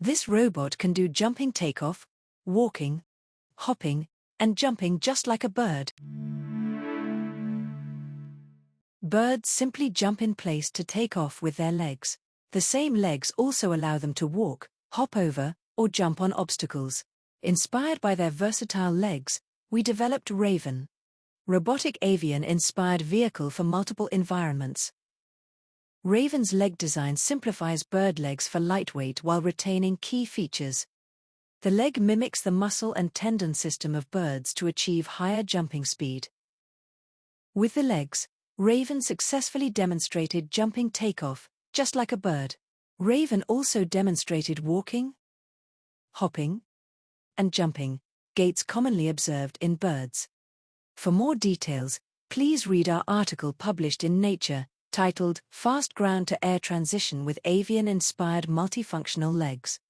This robot can do jumping takeoff, walking, hopping, and jumping just like a bird. Birds simply jump in place to take off with their legs. The same legs also allow them to walk, hop over, or jump on obstacles. Inspired by their versatile legs, we developed Raven, Robotic Avian-inspired Vehicle for multiple environments. Raven's leg design simplifies bird legs for lightweight while retaining key features. The leg mimics the muscle and tendon system of birds to achieve higher jumping speed. With the legs, Raven successfully demonstrated jumping takeoff, just like a bird. Raven also demonstrated walking, hopping, and jumping, gaits commonly observed in birds. For more details, please read our article published in Nature, titled Fast Ground-to-Air Transition with Avian-Inspired Multifunctional Legs.